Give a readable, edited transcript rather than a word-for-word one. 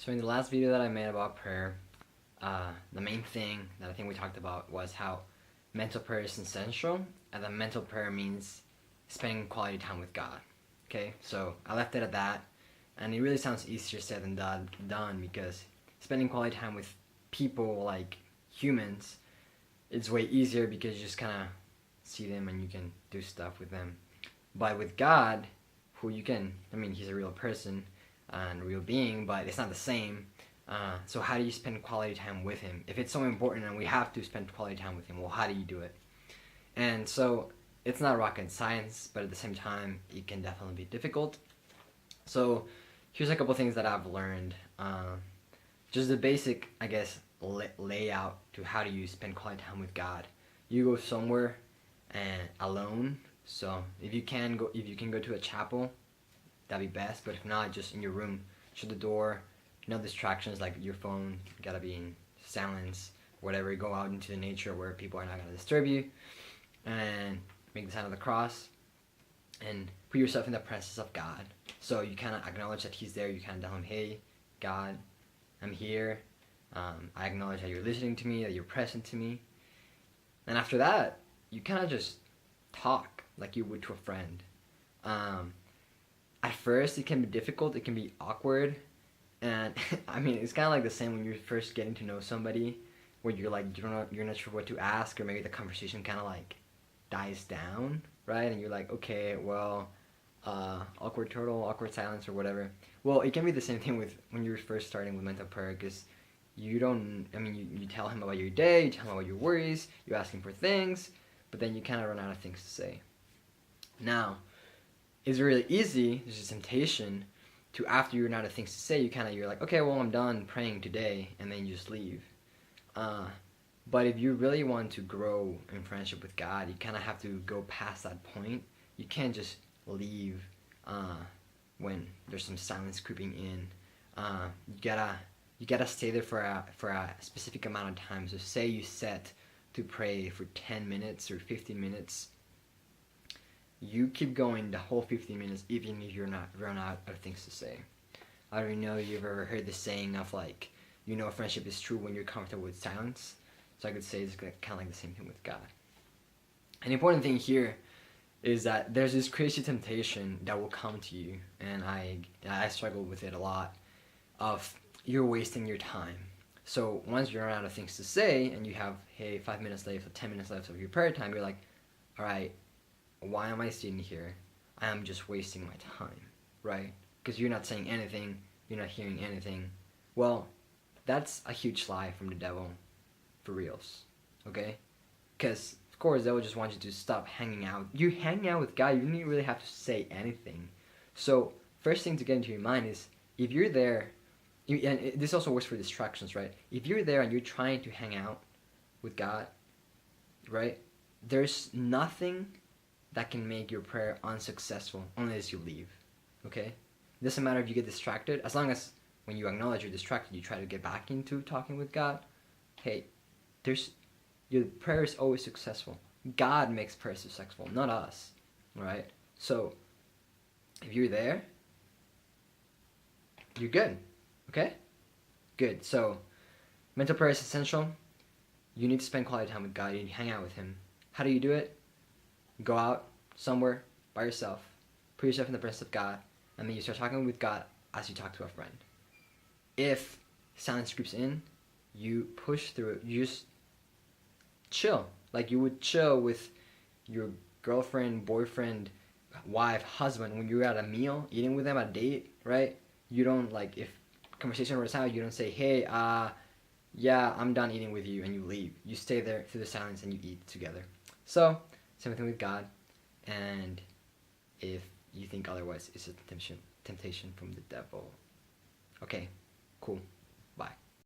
So in the last video that I made about prayer, the main thing that I think we talked about was how mental prayer is essential, and that mental prayer means spending quality time with God. Okay, so I left it at that, and it really sounds easier said than done because spending quality time with people like humans is way easier because you just kind of see them and you can do stuff with them. But with God, who you can, I mean, he's a real person and a real being, but it's not the same. So how do you spend quality time with him? If it's so important and we have to spend quality time with him, well, how do you do it? And so it's not rocket science, but at the same time, it can definitely be difficult. So here's a couple things that I've learned. Just the basic, I guess, layout to how do you spend quality time with God. You go somewhere and alone. So if you can go to a chapel, that'd be best. But if not, just in your room, shut the door. No distractions like your phone. Gotta be in silence. Whatever. Go out into the nature where people are not gonna disturb you, and make the sign of the cross, and put yourself in the presence of God. So you kind of acknowledge that He's there. You kind of tell Him, "Hey, God, I'm here. I acknowledge that you're listening to me, that you're present to me." And after that, you kind of just talk like you would to a friend. At first, it can be difficult. It can be awkward, and I mean, it's kind of like the same when you're first getting to know somebody, where you're like you're not sure what to ask, or maybe the conversation kind of like dies down, right? And you're like, okay, well, awkward turtle, awkward silence, or whatever. Well, it can be the same thing with when you're first starting with mental prayer, because you don't, I mean, you tell him about your day, you tell him about your worries, you ask him for things, but then you kind of run out of things to say. Now, it's really easy, there's a temptation to, after you run out of things to say, you're like, okay, well, I'm done praying today, and then you just leave. But if you really want to grow in friendship with God, you kind of have to go past that point. You can't just leave when there's some silence creeping in. You gotta stay there for a specific amount of time. So say you set to pray for 10 minutes or 15 minutes. You keep going the whole 15 minutes even if you're not run out of things to say. I don't know if you've ever heard the saying of like, friendship is true when you're comfortable with silence. So I could say it's kind of like the same thing with God. An important thing here is that there's this crazy temptation that will come to you, and I struggle with it a lot, of you're wasting your time. So once you run out of things to say and you have, hey, 5 minutes left or 10 minutes left of your prayer time, you're like, all right, why am I sitting here? I am just wasting my time, right? Because you're not saying anything, you're not hearing anything. Well, that's a huge lie from the devil, for reals, okay? Because, of course, they will just want you to stop hanging out. You hang out with God, you don't really have to say anything. So, first thing to get into your mind is, if you're there, and this also works for distractions, right? If you're there and you're trying to hang out with God, right, there's nothing that can make your prayer unsuccessful unless you leave, okay? It doesn't matter if you get distracted, as long as when you acknowledge you're distracted, you try to get back into talking with God. Hey, your prayer is always successful. God makes prayer successful, not us, right? So, if you're there, you're good, okay? Good. So, mental prayer is essential. You need to spend quality time with God. You need to hang out with Him. How do you do it? Go out somewhere by yourself, put yourself in the presence of God, and then you start talking with God as you talk to a friend. If silence creeps in, you push through it. You just chill. Like you would chill with your girlfriend, boyfriend, wife, husband when you're at a meal, eating with them at a date, right? You don't, like, if conversation runs out, you don't say, hey, yeah, I'm done eating with you, and you leave. You stay there through the silence and you eat together. So, same thing with God. And if you think otherwise, it's a temptation from the devil. Okay, cool.